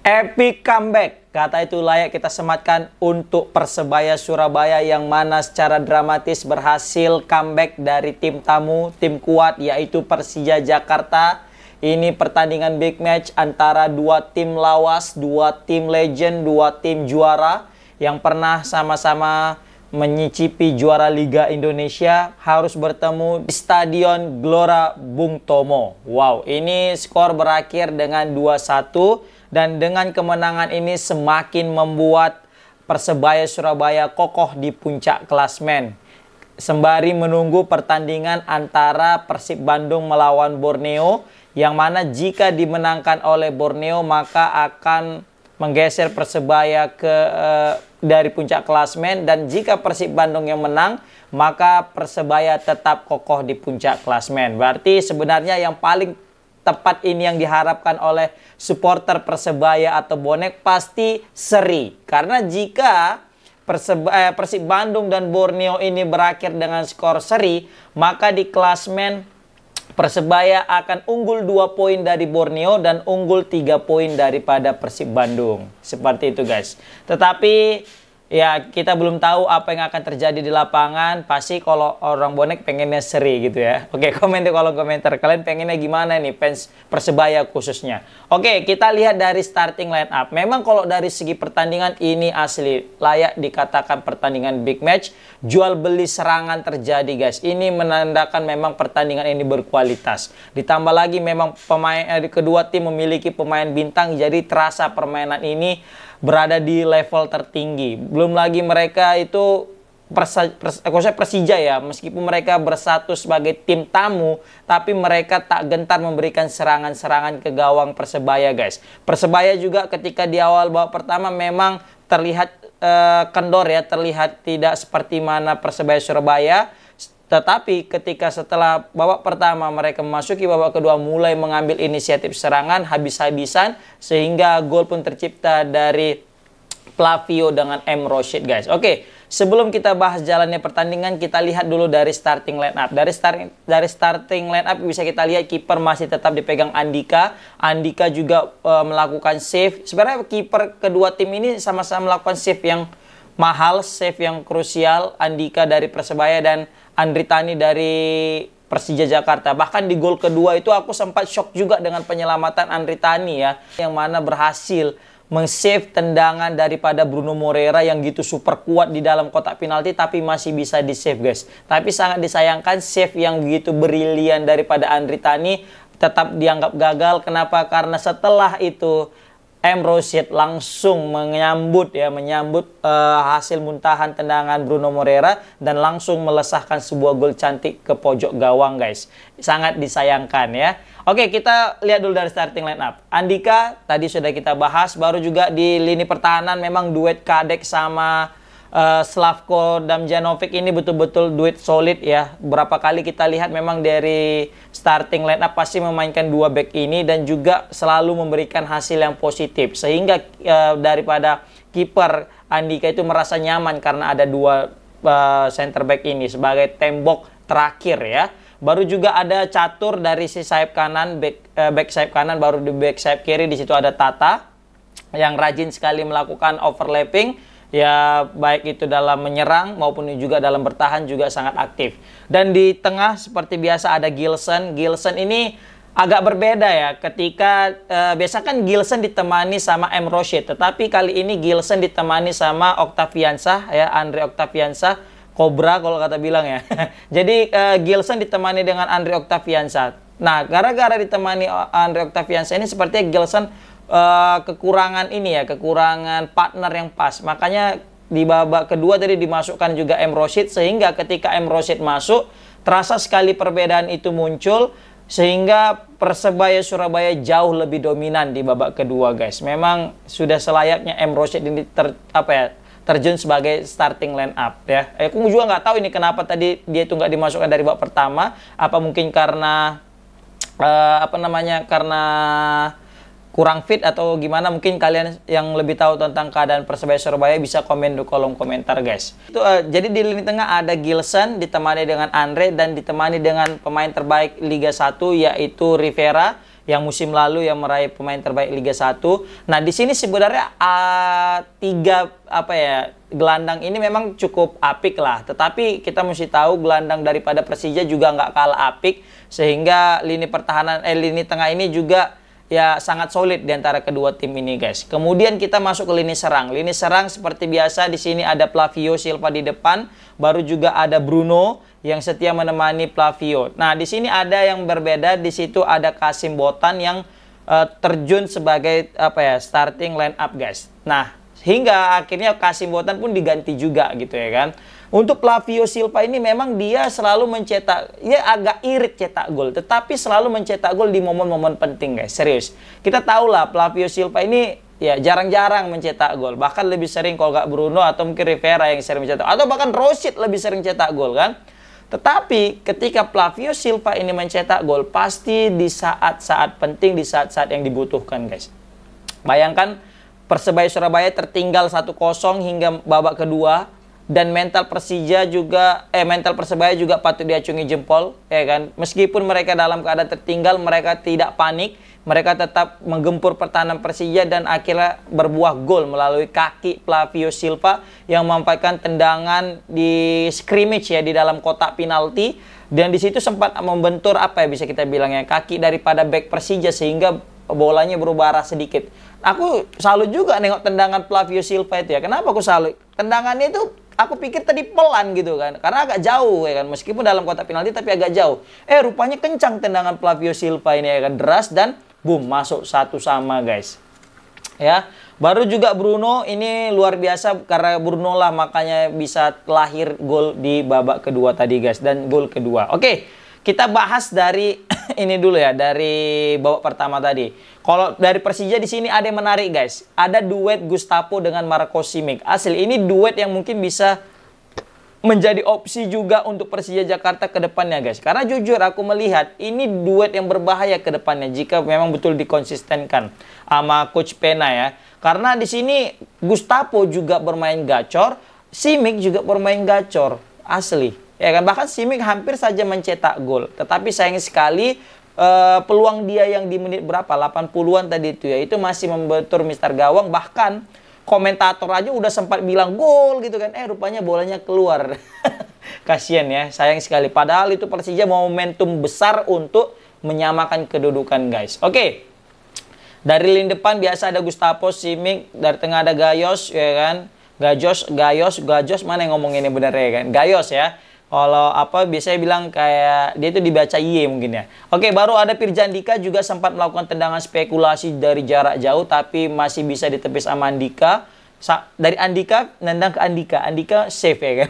Epic comeback, kata itu layak kita sematkan untuk Persebaya Surabaya yang mana secara dramatis berhasil comeback dari tim tamu, tim kuat yaitu Persija Jakarta. Ini pertandingan big match antara dua tim lawas, dua tim legend, dua tim juara yang pernah sama-sama menyicipi juara Liga Indonesia harus bertemu di Stadion Gelora Bung Tomo. Wow, ini skor berakhir dengan 2-1. Dan dengan kemenangan ini semakin membuat Persebaya Surabaya kokoh di puncak klasmen. Sembari menunggu pertandingan antara Persib Bandung melawan Borneo. Yang mana jika dimenangkan oleh Borneo maka akan menggeser Persebaya dari puncak klasmen. Dan jika Persib Bandung yang menang maka Persebaya tetap kokoh di puncak klasmen. Berarti sebenarnya yang paling tepat ini yang diharapkan oleh supporter Persebaya atau bonek pasti seri. Karena jika Persib Bandung dan Borneo ini berakhir dengan skor seri, maka di klasmen Persebaya akan unggul 2 poin dari Borneo dan unggul 3 poin daripada Persib Bandung. Seperti itu guys. Tetapi ya kita belum tahu apa yang akan terjadi di lapangan. Pasti kalau orang bonek pengennya seri gitu ya. Oke, komen di kolom komentar. Kalian pengennya gimana nih fans Persebaya khususnya. Oke, kita lihat dari starting line up. Memang kalau dari segi pertandingan ini asli layak dikatakan pertandingan big match. Jual beli serangan terjadi guys. Ini menandakan memang pertandingan ini berkualitas. Ditambah lagi memang kedua tim memiliki pemain bintang. Jadi terasa permainan ini berada di level tertinggi. Belum lagi mereka itu Persija ya, meskipun mereka bersatu sebagai tim tamu, tapi mereka tak gentar memberikan serangan-serangan ke gawang Persebaya guys. Persebaya juga ketika di awal babak pertama memang terlihat kendor ya, terlihat tidak seperti mana Persebaya Surabaya. Tetapi ketika setelah babak pertama mereka memasuki babak kedua mulai mengambil inisiatif serangan habis-habisan sehingga gol pun tercipta dari Flavio dengan M. Roshid guys. Oke, sebelum kita bahas jalannya pertandingan kita lihat dulu dari starting line up. Dari starting line up bisa kita lihat kiper masih tetap dipegang Andika. Andika juga melakukan save. Sebenarnya kiper kedua tim ini sama-sama melakukan save yang mahal, save yang krusial. Andika dari Persebaya dan Andri Tani dari Persija Jakarta. Bahkan di gol kedua itu aku sempat shock juga dengan penyelamatan Andri Tani ya. Yang mana berhasil meng-save tendangan daripada Bruno Moreira yang gitu super kuat di dalam kotak penalti tapi masih bisa di-save guys. Tapi sangat disayangkan save yang begitu brilian daripada Andri Tani tetap dianggap gagal. Kenapa? Karena setelah itu M. Roshid langsung menyambut hasil muntahan tendangan Bruno Moreira dan langsung melesahkan sebuah gol cantik ke pojok gawang guys. Sangat disayangkan ya. Oke, kita lihat dulu dari starting line up. Andika tadi sudah kita bahas, baru juga di lini pertahanan memang duet Kadek sama Slavko Damjanovic ini betul-betul duet solid ya. Berapa kali kita lihat memang dari starting line up pasti memainkan dua back ini dan juga selalu memberikan hasil yang positif. Sehingga daripada kiper Andika itu merasa nyaman karena ada dua center back ini sebagai tembok terakhir ya. Baru juga ada Catur dari si sayap kanan, back sayap kanan, baru di back sayap kiri di situ ada Tata yang rajin sekali melakukan overlapping. Ya baik itu dalam menyerang maupun juga dalam bertahan juga sangat aktif. Dan di tengah seperti biasa ada Gilson. Gilson ini agak berbeda ya. Ketika biasa kan Gilson ditemani sama M. Roshid. Tetapi kali ini Gilson ditemani sama Octaviansah ya, Andre Octaviansah. Cobra kalau kata bilang ya. Jadi Gilson ditemani dengan Andre Octaviansah. Nah gara-gara ditemani Andre Octaviansah ini sepertinya Gilson kekurangan ini ya, kekurangan partner yang pas. Makanya di babak kedua tadi dimasukkan juga M. Roshid sehingga ketika M. Roshid masuk terasa sekali perbedaan itu muncul sehingga Persebaya Surabaya jauh lebih dominan di babak kedua guys. Memang sudah selayaknya M. Roshid ini terjun sebagai starting line up ya. Aku juga nggak tahu ini kenapa tadi dia itu nggak dimasukkan dari babak pertama. Apa mungkin karena karena kurang fit atau gimana? Mungkin kalian yang lebih tahu tentang keadaan Persebaya Surabaya bisa komen di kolom komentar guys. Itu jadi di lini tengah ada Gilson ditemani dengan Andre dan ditemani dengan pemain terbaik Liga 1 yaitu Rivera yang musim lalu yang meraih pemain terbaik Liga 1. Nah, di sini sebenarnya tiga gelandang ini memang cukup apik lah. Tetapi kita mesti tahu gelandang daripada Persija juga nggak kalah apik, sehingga lini tengah ini juga ya sangat solid di antara kedua tim ini, guys. Kemudian kita masuk ke lini serang. Lini serang seperti biasa di sini ada Flavio Silva di depan, baru juga ada Bruno yang setia menemani Flavio. Nah, di sini ada yang berbeda. Di situ ada Kasim Botan yang terjun sebagai starting line up, guys. Nah, hingga akhirnya Kasim Botan pun diganti juga gitu ya kan. Untuk Flavio Silva ini memang dia selalu mencetak, ya agak irit cetak gol, tetapi selalu mencetak gol di momen-momen penting, guys. Serius. Kita tahu lah Flavio Silva ini ya jarang-jarang mencetak gol. Bahkan lebih sering kalau nggak Bruno atau mungkin Rivera yang sering mencetak, atau bahkan Rosid lebih sering cetak gol kan. Tetapi ketika Flavio Silva ini mencetak gol, pasti di saat-saat penting, di saat-saat yang dibutuhkan, guys. Bayangkan Persebaya Surabaya tertinggal 1-0 hingga babak kedua, dan mental Persebaya juga patut diacungi jempol, ya kan. Meskipun mereka dalam keadaan tertinggal, mereka tidak panik, mereka tetap menggempur pertahanan Persija dan akhirnya berbuah gol melalui kaki Flavio Silva yang memanfaatkan tendangan di scrimmage ya di dalam kotak penalti, dan di situ sempat membentur bisa kita bilangnya kaki daripada bek Persija sehingga bolanya berubah arah sedikit. Aku salut juga nengok tendangan Flavio Silva itu ya. Kenapa aku salut? Tendangannya itu aku pikir tadi pelan gitu kan, karena agak jauh ya kan, meskipun dalam kotak penalti tapi agak jauh. Rupanya kencang tendangan Flavio Silva ini ya kan, deras dan boom, masuk 1-1, guys. Ya, baru juga Bruno ini luar biasa, karena Bruno lah makanya bisa lahir gol di babak kedua tadi, guys, dan gol kedua. Oke, kita bahas dari ini dulu ya, dari babak pertama tadi. Kalau dari Persija di sini ada yang menarik, guys. Ada duet Gustavo dengan Marco Simic. Asli ini duet yang mungkin bisa menjadi opsi juga untuk Persija Jakarta ke depannya, guys. Karena jujur aku melihat ini duet yang berbahaya ke depannya jika memang betul dikonsistenkan sama Coach Pena ya. Karena di sini Gustavo juga bermain gacor, Simic juga bermain gacor. Asli. Ya kan, bahkan Simic hampir saja mencetak gol. Tetapi sayang sekali peluang dia yang di menit berapa? 80-an tadi itu ya. Itu masih membentur Mister Gawang, bahkan komentator aja udah sempat bilang gol gitu kan. Rupanya bolanya keluar. Kasian ya, sayang sekali. Padahal itu Persija mau momentum besar untuk menyamakan kedudukan, guys. Oke. Dari lini depan biasa ada Gustavo, Simic, dari tengah ada Gayos ya kan. Gayos mana yang ngomong ini bener ya kan? Gayos ya. Kalau biasanya bilang kayak dia itu dibaca Y mungkin ya. Oke, baru ada Firza Andika juga sempat melakukan tendangan spekulasi dari jarak jauh tapi masih bisa ditepis sama Andika. Dari Andika nendang ke Andika. Andika save ya kan.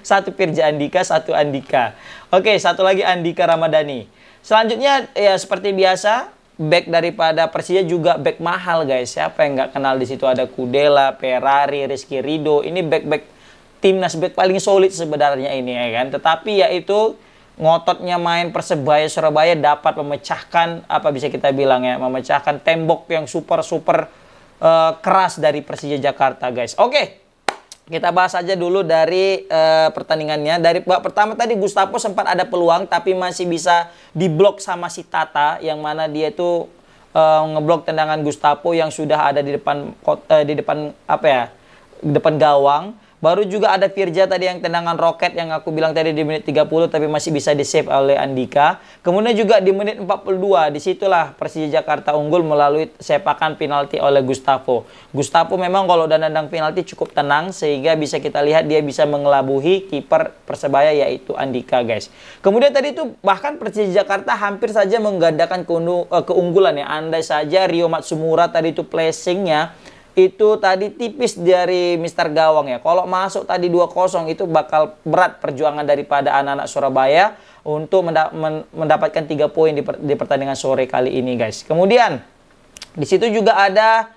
satu Firza Andika, satu Andika. Oke, satu lagi Andika Ramadhani. Selanjutnya ya seperti biasa, back daripada Persija juga back mahal, guys. Siapa yang nggak kenal di situ, ada Kudela, Ferrari, Rizky Ridho. Ini back timnas back paling solid sebenarnya ini ya kan. Tetapi yaitu ngototnya main Persebaya Surabaya dapat memecahkan bisa kita bilang ya, memecahkan tembok yang super keras dari Persija Jakarta, guys. Oke. Kita bahas aja dulu dari pertandingannya. Dari babak pertama tadi Gustavo sempat ada peluang tapi masih bisa diblok sama si Tata, yang mana dia itu ngeblok tendangan Gustavo yang sudah ada di depan gawang. Baru juga ada Firza tadi yang tendangan roket yang aku bilang tadi di menit 30 tapi masih bisa di-save oleh Andika. Kemudian juga di menit 42 disitulah Persija Jakarta unggul melalui sepakan penalti oleh Gustavo. Gustavo memang kalau udah nendang penalti cukup tenang sehingga bisa kita lihat dia bisa mengelabuhi kiper Persebaya yaitu Andika, guys. Kemudian tadi itu bahkan Persija Jakarta hampir saja menggandakan keunggulan ya. Andai saja Rio Matsumura tadi itu placingnya itu tadi tipis dari Mister Gawang ya. Kalau masuk tadi 2-0 itu bakal berat perjuangan daripada anak-anak Surabaya untuk mendapatkan 3 poin di pertandingan sore kali ini, guys. Kemudian di situ juga ada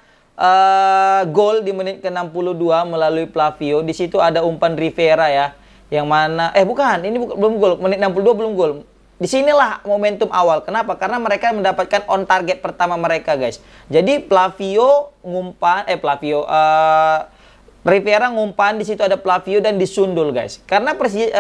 gol di menit ke-62 melalui Flavio. Di situ ada umpan Rivera ya. Yang mana belum gol. Menit 62 belum gol. Disinilah momentum awal. Kenapa? Karena mereka mendapatkan on target pertama mereka, guys. Jadi Flavio Rivera ngumpan, di situ ada Flavio dan disundul guys. Karena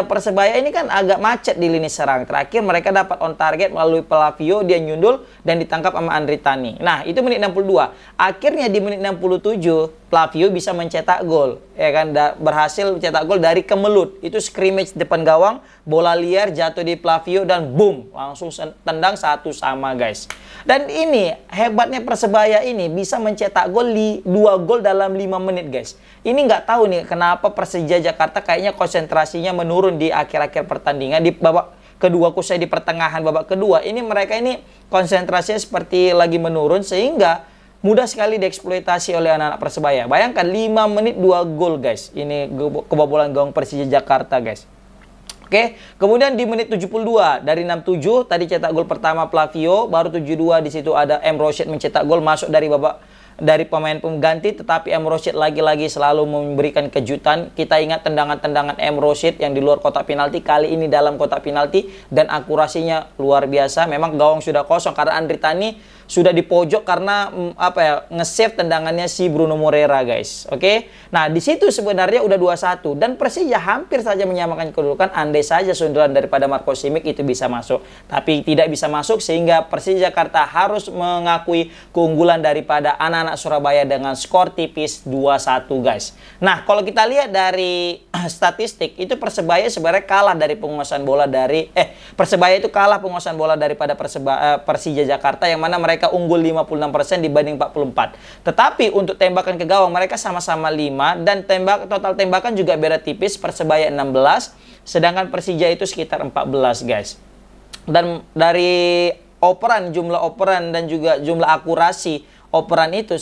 Persebaya ini kan agak macet di lini serang. Terakhir mereka dapat on target melalui Flavio, dia nyundul dan ditangkap sama Andri Tani. Nah, itu menit 62. Akhirnya di menit 67 Flavio bisa mencetak gol. Ya kan, berhasil mencetak gol dari kemelut. Itu scrimmage depan gawang, bola liar jatuh di Flavio dan boom, langsung tendang 1-1 guys. Dan ini hebatnya Persebaya ini bisa mencetak gol 2 gol dalam 5 menit guys. Ini nggak tahu nih kenapa Persija Jakarta kayaknya konsentrasinya menurun di akhir-akhir pertandingan, di babak kedua, khususnya di pertengahan babak kedua. Ini mereka ini konsentrasinya seperti lagi menurun sehingga mudah sekali dieksploitasi oleh anak-anak Persebaya. Bayangkan 5 menit 2 gol guys. Ini kebobolan gawang Persija Jakarta guys. Oke, kemudian di menit 72 dari 67 tadi cetak gol pertama Flavio, baru 72 di situ ada M Rosyid mencetak gol masuk dari pemain pengganti, tetapi M Rosyid lagi-lagi selalu memberikan kejutan. Kita ingat tendangan-tendangan M Rosyid yang di luar kotak penalti, kali ini dalam kotak penalti dan akurasinya luar biasa. Memang gawang sudah kosong karena Andri Tani sudah di pojok karena nge-save tendangannya si Bruno Moreira guys. Oke. Nah, di situ sebenarnya udah 2-1 dan Persija hampir saja menyamakan kedudukan andai saja sundulan daripada Marco Simic itu bisa masuk. Tapi tidak bisa masuk sehingga Persija Jakarta harus mengakui keunggulan daripada anak-anak Surabaya dengan skor tipis 2-1 guys. Nah, kalau kita lihat dari statistik itu Persebaya sebenarnya kalah dari penguasaan bola dari Persebaya itu kalah penguasaan bola daripada Persija Jakarta yang mana mereka unggul 56% dibanding 44. Tetapi untuk tembakan ke gawang mereka sama-sama 5 dan total tembakan juga beda tipis, Persebaya 16 sedangkan Persija itu sekitar 14 guys. Dan dari jumlah operan dan juga jumlah akurasi operan itu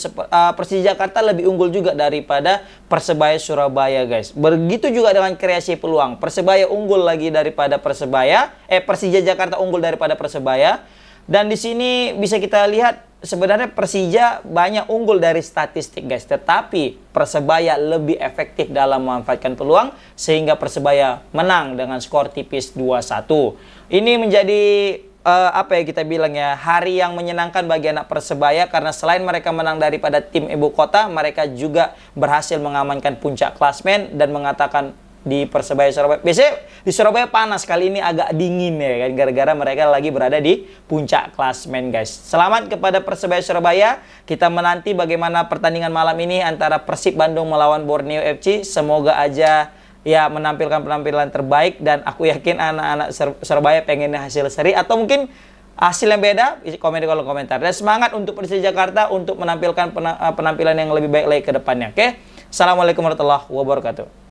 Persija Jakarta lebih unggul juga daripada Persebaya Surabaya guys. Begitu juga dengan kreasi peluang. Persebaya unggul lagi daripada Persija Jakarta unggul daripada Persebaya. Dan di sini bisa kita lihat sebenarnya Persija banyak unggul dari statistik guys, tetapi Persebaya lebih efektif dalam memanfaatkan peluang sehingga Persebaya menang dengan skor tipis 2-1. Ini menjadi kita bilang ya, hari yang menyenangkan bagi anak Persebaya karena selain mereka menang daripada tim ibu kota, mereka juga berhasil mengamankan puncak klasmen dan mengatakan di Persebaya Surabaya. Biasanya di Surabaya panas, kali ini agak dingin ya kan, gara-gara mereka lagi berada di puncak klasmen guys. Selamat kepada Persebaya Surabaya. Kita menanti bagaimana pertandingan malam ini antara Persib Bandung melawan Borneo FC. Semoga aja ya menampilkan penampilan terbaik dan aku yakin anak-anak Surabaya pengennya hasil seri atau mungkin hasil yang beda. Isi komen di kolom komentar. Dan semangat untuk Persija Jakarta untuk menampilkan penampilan yang lebih baik lagi ke depannya. Oke. Assalamualaikum warahmatullahi wabarakatuh.